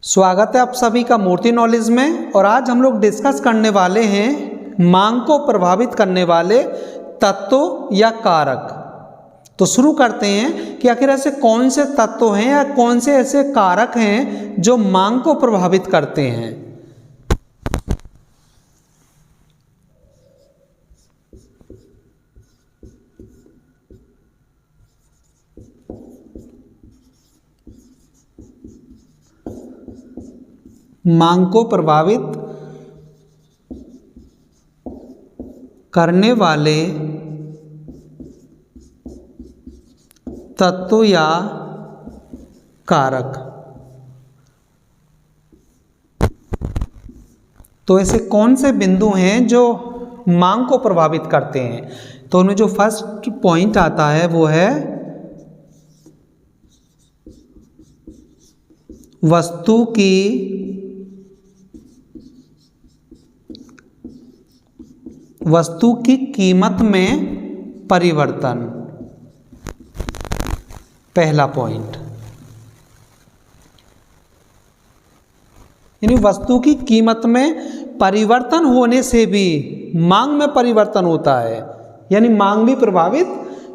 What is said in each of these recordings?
स्वागत है आप सभी का मूर्ति नॉलेज में। और आज हम लोग डिस्कस करने वाले हैं मांग को प्रभावित करने वाले तत्व या कारक। तो शुरू करते हैं कि आखिर ऐसे कौन से तत्व हैं या कौन से ऐसे कारक हैं जो मांग को प्रभावित करते हैं। मांग को प्रभावित करने वाले तत्व या कारक। तो ऐसे कौन से बिंदु हैं जो मांग को प्रभावित करते हैं। तो उनमें जो फर्स्ट पॉइंट आता है वो है वस्तु की कीमत में परिवर्तन। पहला पॉइंट, यानी वस्तु की कीमत में परिवर्तन होने से भी मांग में परिवर्तन होता है, यानी मांग भी प्रभावित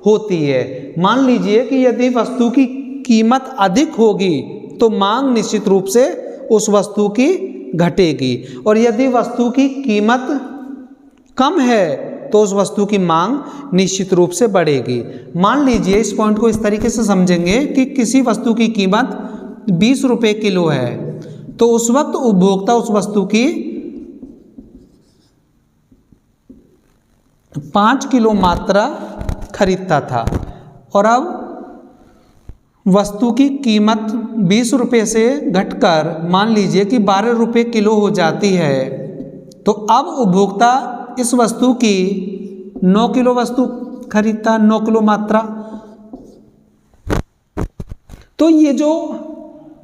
होती है। मान लीजिए कि यदि वस्तु की कीमत अधिक होगी तो मांग निश्चित रूप से उस वस्तु की घटेगी, और यदि वस्तु की कीमत कम है तो उस वस्तु की मांग निश्चित रूप से बढ़ेगी। मान लीजिए इस पॉइंट को इस तरीके से समझेंगे कि किसी वस्तु की कीमत 20 रुपये किलो है, तो उस वक्त उपभोक्ता उस वस्तु की 5 किलो मात्रा खरीदता था, और अब वस्तु की कीमत 20 रुपये से घटकर मान लीजिए कि 12 रुपये किलो हो जाती है। तो अब उपभोक्ता इस वस्तु की 9 किलो वस्तु खरीदता, 9 किलो मात्रा। तो ये जो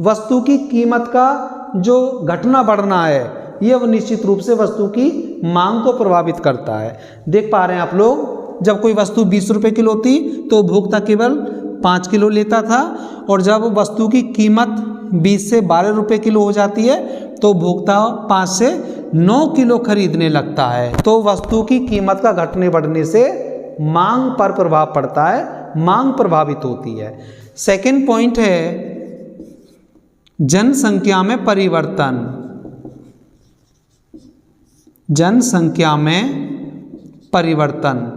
वस्तु की कीमत का जो घटना बढ़ना है, ये निश्चित रूप से वस्तु की मांग को प्रभावित करता है। देख पा रहे हैं आप लोग, जब कोई वस्तु 20 रुपये किलो थी तो उपभोक्ता केवल 5 किलो लेता था, और जब वस्तु की कीमत 20 से 12 रुपये किलो हो जाती है तो उपभोक्ता 5 से 9 किलो खरीदने लगता है। तो वस्तु की कीमत का घटने बढ़ने से मांग पर प्रभाव पड़ता है, मांग प्रभावित होती है। सेकंड पॉइंट है जनसंख्या में परिवर्तन। जनसंख्या में परिवर्तन।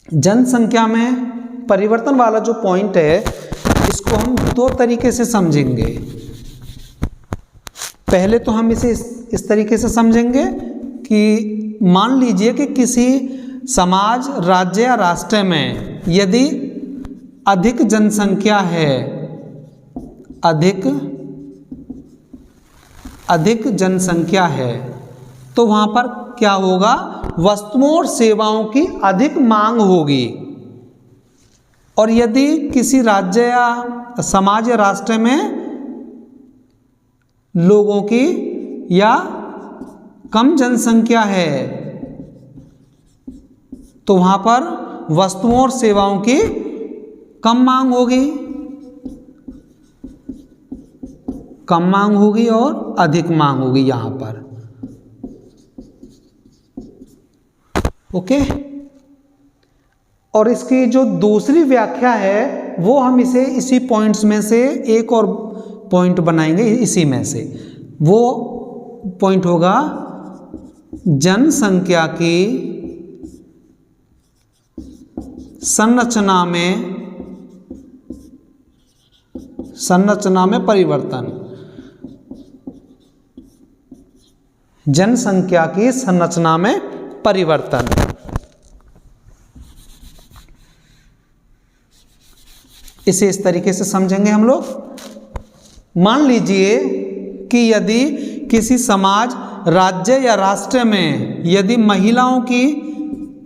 जनसंख्या में परिवर्तन वाला जो पॉइंट है, इसको हम दो तरीके से समझेंगे। पहले तो हम इसे इस तरीके से समझेंगे कि मान लीजिए कि किसी समाज, राज्य या राष्ट्र में यदि अधिक जनसंख्या है, अधिक जनसंख्या है, तो वहाँ पर क्या होगा, वस्तुओं और सेवाओं की अधिक मांग होगी। और यदि किसी राज्य या समाज या राष्ट्र में लोगों की या कम जनसंख्या है, तो वहाँ पर वस्तुओं और सेवाओं की कम मांग होगी, कम मांग होगी और अधिक मांग होगी यहाँ पर। ओके। और इसकी जो दूसरी व्याख्या है वो हम इसे इसी पॉइंट्स में से एक और पॉइंट बनाएंगे, इसी में से वो पॉइंट होगा जनसंख्या की संरचना में परिवर्तन। जनसंख्या की संरचना में परिवर्तन। इसे इस तरीके से समझेंगे हम लोग। मान लीजिए कि यदि किसी समाज, राज्य या राष्ट्र में यदि महिलाओं की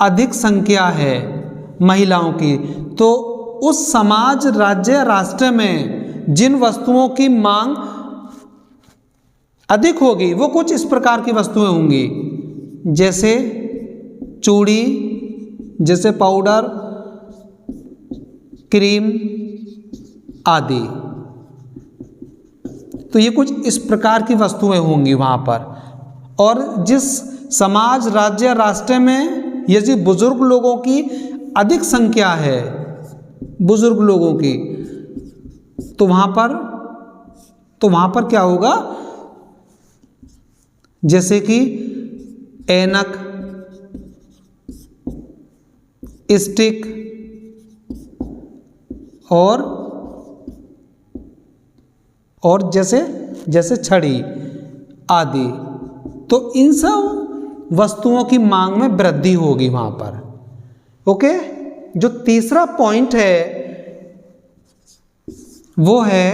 अधिक संख्या है, महिलाओं की, तो उस समाज, राज्य या राष्ट्र में जिन वस्तुओं की मांग अधिक होगी वो कुछ इस प्रकार की वस्तुएं होंगी, जैसे चूड़ी, जैसे पाउडर, क्रीम, आदि। तो ये कुछ इस प्रकार की वस्तुएं होंगी वहाँ पर। और जिस समाज, राज्य, राष्ट्र में यदि बुजुर्ग लोगों की अधिक संख्या है, बुजुर्ग लोगों की, तो वहाँ पर क्या होगा, जैसे कि ऐनक, स्टिक और जैसे छड़ी आदि। तो इन सब वस्तुओं की मांग में वृद्धि होगी वहाँ पर। ओके। जो तीसरा पॉइंट है वो है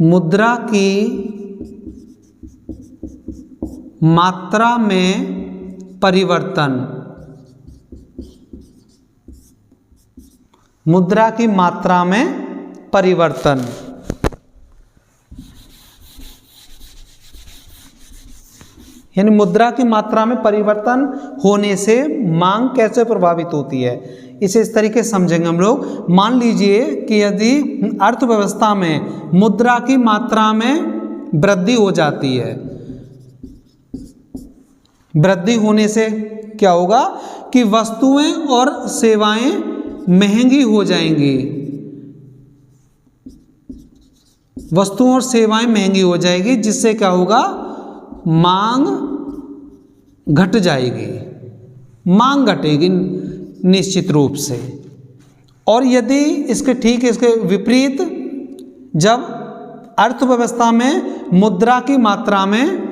मुद्रा की मात्रा में परिवर्तन। मुद्रा की मात्रा में परिवर्तन। यानी मुद्रा की मात्रा में परिवर्तन होने से मांग कैसे प्रभावित होती है, इसे इस तरीके से समझेंगे हम लोग। मान लीजिए कि यदि अर्थव्यवस्था में मुद्रा की मात्रा में वृद्धि हो जाती है, वृद्धि होने से क्या होगा कि वस्तुएं और सेवाएं महंगी हो जाएंगी। वस्तुओं और सेवाएं महंगी हो जाएगी, जिससे क्या होगा, मांग घट जाएगी, मांग घटेगी निश्चित रूप से। और यदि इसके विपरीत, जब अर्थव्यवस्था में मुद्रा की मात्रा में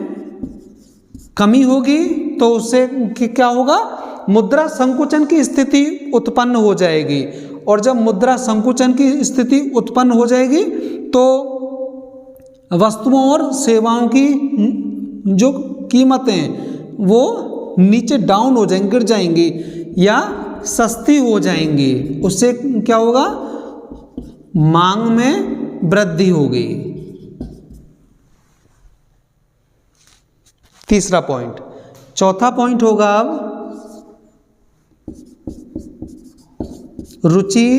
कमी होगी तो उससे क्या होगा, मुद्रा संकुचन की स्थिति उत्पन्न हो जाएगी। और जब मुद्रा संकुचन की स्थिति उत्पन्न हो जाएगी तो वस्तुओं और सेवाओं की जो कीमतें वो नीचे डाउन हो जाएंगी, गिर जाएंगी या सस्ती हो जाएंगी। उससे क्या होगा, मांग में वृद्धि होगी। तीसरा पॉइंट। चौथा पॉइंट होगा अब रुचि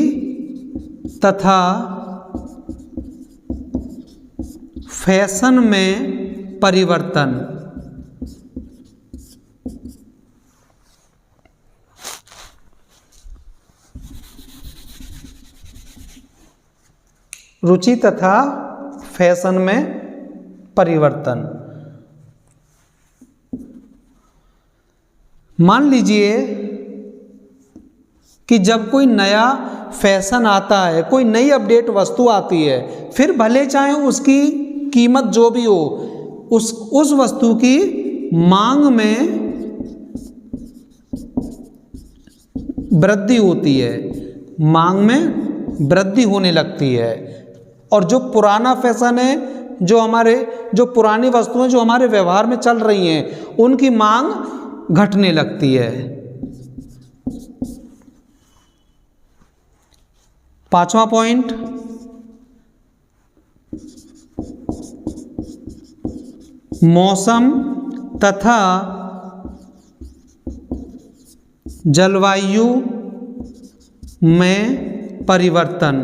तथा फैशन में परिवर्तन। रुचि तथा फैशन में परिवर्तन। मान लीजिए कि जब कोई नया फैशन आता है, कोई नई अपडेट वस्तु आती है, फिर भले चाहे उसकी कीमत जो भी हो, उस वस्तु की मांग में वृद्धि होती है, मांग में वृद्धि होने लगती है। और जो पुराना फैशन है, जो पुरानी वस्तुएं जो हमारे व्यवहार में चल रही हैं, उनकी मांग घटने लगती है। पांचवा पॉइंट, मौसम तथा जलवायु में परिवर्तन।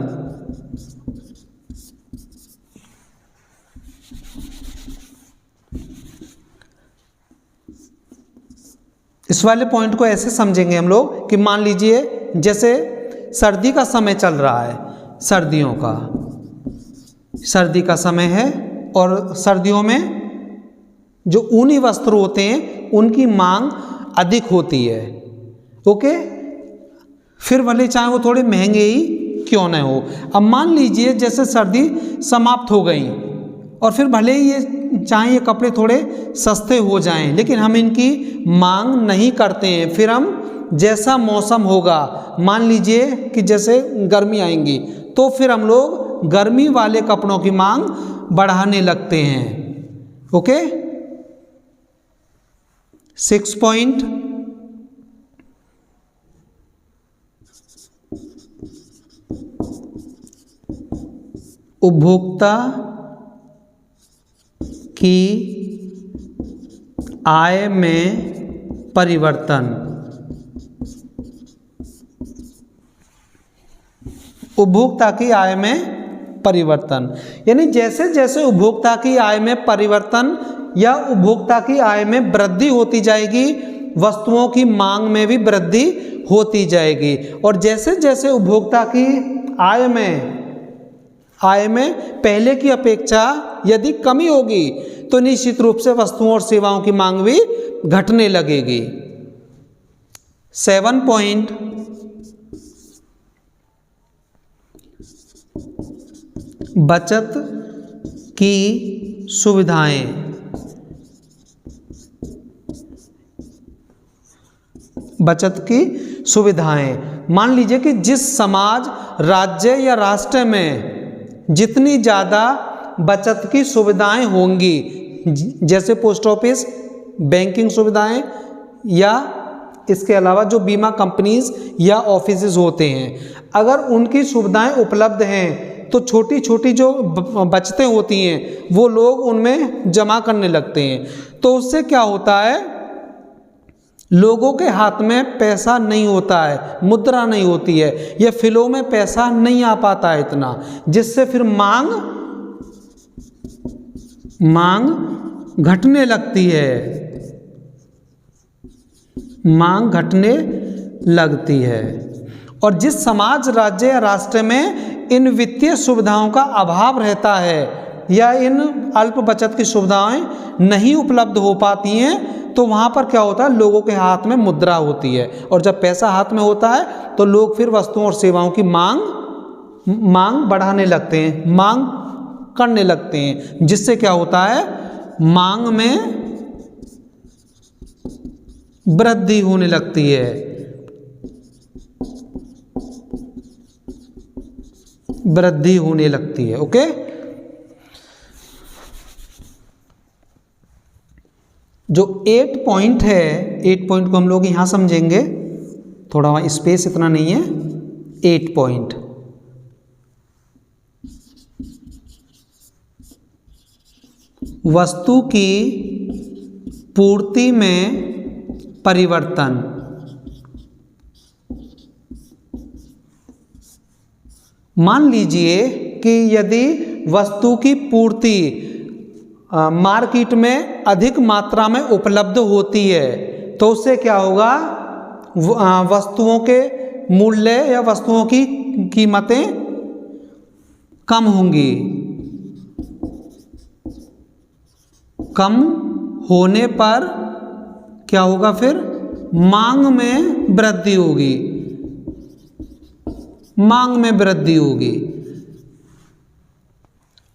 इस वाले पॉइंट को ऐसे समझेंगे हम लोग कि मान लीजिए जैसे सर्दी का समय चल रहा है, सर्दी का समय है और सर्दियों में जो ऊनी वस्त्र होते हैं उनकी मांग अधिक होती है। ओके, फिर भले चाहे वो थोड़े महंगे ही क्यों न हो। अब मान लीजिए जैसे सर्दी समाप्त हो गई और फिर भले ही ये कपड़े थोड़े सस्ते हो जाएं, लेकिन हम इनकी मांग नहीं करते हैं। फिर हम जैसा मौसम होगा, मान लीजिए कि जैसे गर्मी आएंगी, तो फिर हम लोग गर्मी वाले कपड़ों की मांग बढ़ाने लगते हैं। ओके। 6 पॉइंट, उपभोक्ता की आय में परिवर्तन। उपभोक्ता की आय में परिवर्तन, यानी जैसे जैसे उपभोक्ता की आय में परिवर्तन या उपभोक्ता की आय में वृद्धि होती जाएगी, वस्तुओं की मांग में भी वृद्धि होती जाएगी। और जैसे जैसे उपभोक्ता की आय में पहले की अपेक्षा यदि कमी होगी तो निश्चित रूप से वस्तुओं और सेवाओं की मांग भी घटने लगेगी। 7 पॉइंट बचत की सुविधाएं। बचत की सुविधाएं, मान लीजिए कि जिस समाज, राज्य या राष्ट्र में जितनी ज़्यादा बचत की सुविधाएं होंगी, जैसे पोस्ट ऑफिस, बैंकिंग सुविधाएं या इसके अलावा जो बीमा कंपनीज या ऑफिसेज होते हैं, अगर उनकी सुविधाएं उपलब्ध हैं तो छोटी छोटी जो बचतें होती हैं वो लोग उनमें जमा करने लगते हैं। तो उससे क्या होता है, लोगों के हाथ में पैसा नहीं होता है, मुद्रा नहीं होती है, या फिलो में पैसा नहीं आ पाता है इतना, जिससे फिर मांग घटने लगती है, मांग घटने लगती है। और जिस समाज, राज्य या राष्ट्र में इन वित्तीय सुविधाओं का अभाव रहता है या इन अल्प बचत की सुविधाएं नहीं उपलब्ध हो पाती हैं, तो वहाँ पर क्या होता है, लोगों के हाथ में मुद्रा होती है, और जब पैसा हाथ में होता है तो लोग फिर वस्तुओं और सेवाओं की मांग बढ़ाने लगते हैं, मांग करने लगते हैं, जिससे क्या होता है, मांग में वृद्धि होने लगती है, वृद्धि होने लगती है। ओके, जो 8 पॉइंट है, 8 पॉइंट को हम लोग यहां समझेंगे, थोड़ा वहां स्पेस इतना नहीं है। 8 पॉइंट, वस्तु की पूर्ति में परिवर्तन। मान लीजिए कि यदि वस्तु की पूर्ति मार्केट में अधिक मात्रा में उपलब्ध होती है तो उससे क्या होगा, वस्तुओं के मूल्य या वस्तुओं की कीमतें कम होंगी, कम होने पर क्या होगा, फिर मांग में वृद्धि होगी, मांग में वृद्धि होगी।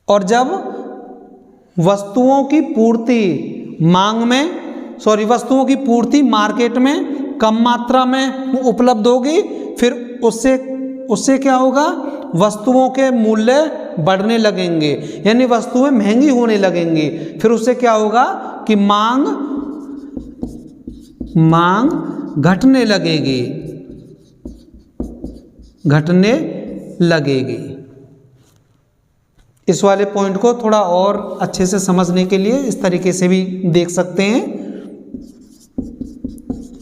और जब वस्तुओं की पूर्ति वस्तुओं की पूर्ति मार्केट में कम मात्रा में उपलब्ध होगी, फिर उससे क्या होगा, वस्तुओं के मूल्य बढ़ने लगेंगे, यानी वस्तुएं महंगी होने लगेंगी। फिर उससे क्या होगा कि मांग घटने लगेगी, घटने लगेगी। इस वाले पॉइंट को थोड़ा और अच्छे से समझने के लिए इस तरीके से भी देख सकते हैं,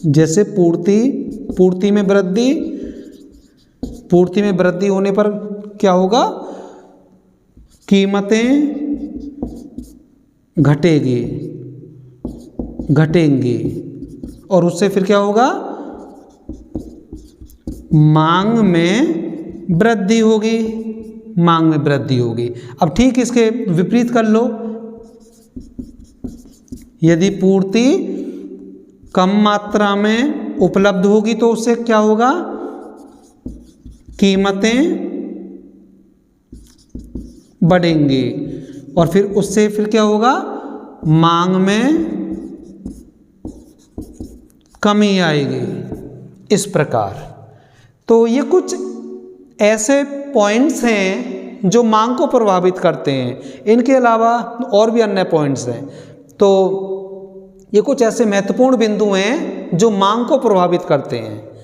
जैसे पूर्ति में वृद्धि होने पर क्या होगा, कीमतें घटेंगी, और उससे फिर क्या होगा, मांग में वृद्धि होगी, मांग में वृद्धि होगी। अब ठीक इसके विपरीत कर लो, यदि पूर्ति कम मात्रा में उपलब्ध होगी तो उससे क्या होगा, कीमतें बढ़ेंगी, और फिर उससे फिर क्या होगा, मांग में कमी आएगी। इस प्रकार तो ये कुछ ऐसे पॉइंट्स हैं जो मांग को प्रभावित करते हैं। इनके अलावा और भी अन्य पॉइंट्स हैं। तो ये कुछ ऐसे महत्वपूर्ण बिंदु हैं जो मांग को प्रभावित करते हैं।